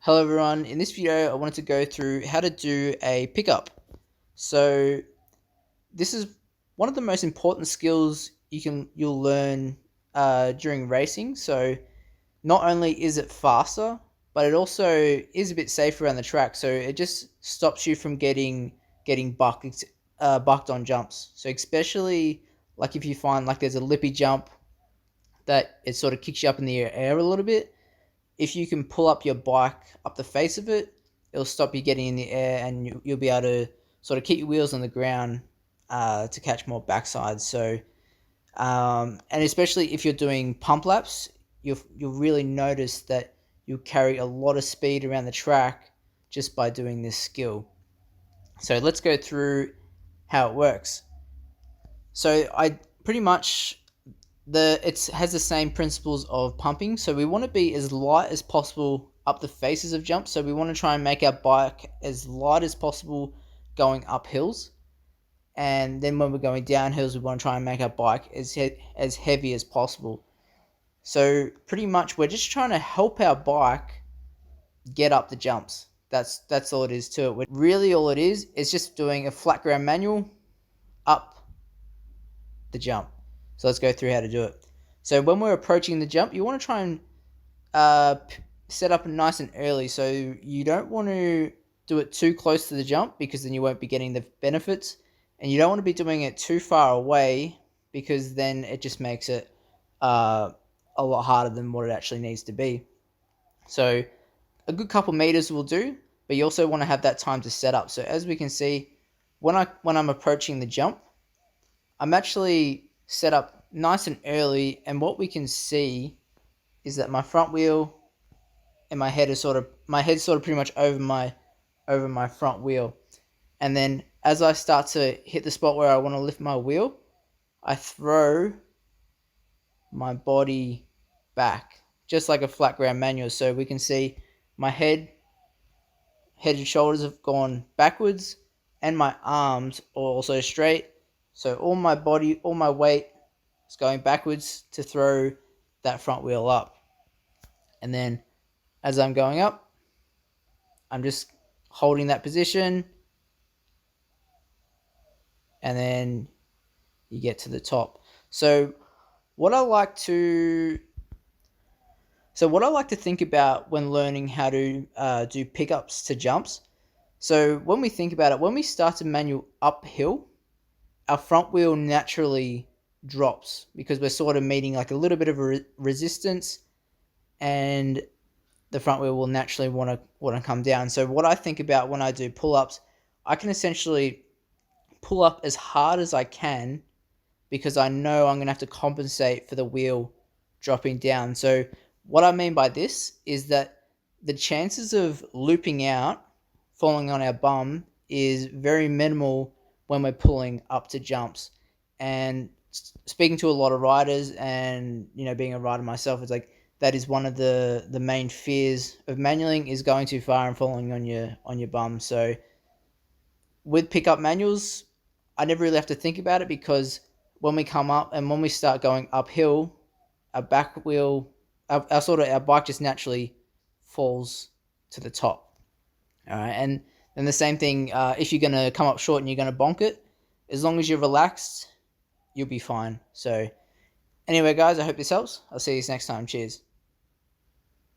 Hello everyone, in this video I wanted to go through how to do a pickup. So this is one of the most important skills you'll learn during racing. So not only is it faster, but it also is a bit safer around the track. So it just stops you from getting bucked on jumps. So especially like if you find like there's a lippy jump that it sort of kicks you up in the air a little bit, if you can pull up your bike up the face of it, it'll stop you getting in the air, and you'll be able to sort of keep your wheels on the ground to catch more backside. So, and especially if you're doing pump laps, you'll really notice that you'll carry a lot of speed around the track just by doing this skill. So let's go through how it works. So I pretty much it has the same principles of pumping. So we want to be as light as possible up the faces of jumps. So we want to try and make our bike as light as possible going up hills. And then when we're going down hills, we want to try and make our bike as heavy as possible. So pretty much we're just trying to help our bike get up the jumps. That's all it is to it. Really all it is just doing a flat ground manual up the jump. So let's go through how to do it. So when we're approaching the jump, you want to try and set up nice and early. So you don't want to do it too close to the jump because then you won't be getting the benefits. And you don't want to be doing it too far away because then it just makes it a lot harder than what it actually needs to be. So a good couple meters will do, but you also want to have that time to set up. So as we can see, when I'm approaching the jump, I'm actually set up nice and early, and what we can see is that my front wheel and my head's sort of pretty much over my front wheel. And then as I start to hit the spot where I want to lift my wheel, I throw my body back just like a flat ground manual. So we can see my head and shoulders have gone backwards, and my arms are also straight. So all my body, all my weight is going backwards to throw that front wheel up. And then as I'm going up, I'm just holding that position, and then you get to the top. So what I like to think about when learning how to do pickups to jumps. So when we think about it, when we start to manual uphill, our front wheel naturally drops because we're sort of meeting like a little bit of a resistance, and the front wheel will naturally want to come down. So what I think about when I do pull-ups, I can essentially pull up as hard as I can because I know I'm going to have to compensate for the wheel dropping down. So what I mean by this is that the chances of looping out, falling on our bum, is very minimal when we're pulling up to jumps. And speaking to a lot of riders, and being a rider myself, it's like that is one of the main fears of manualing, is going too far and falling on your bum. So with pickup manuals, I never really have to think about it because when we come up and when we start going uphill, our back wheel, our bike just naturally falls to the top. All right, and then the same thing, if you're going to come up short and you're going to bonk it, as long as you're relaxed, you'll be fine. So anyway, guys, I hope this helps. I'll see you next time. Cheers.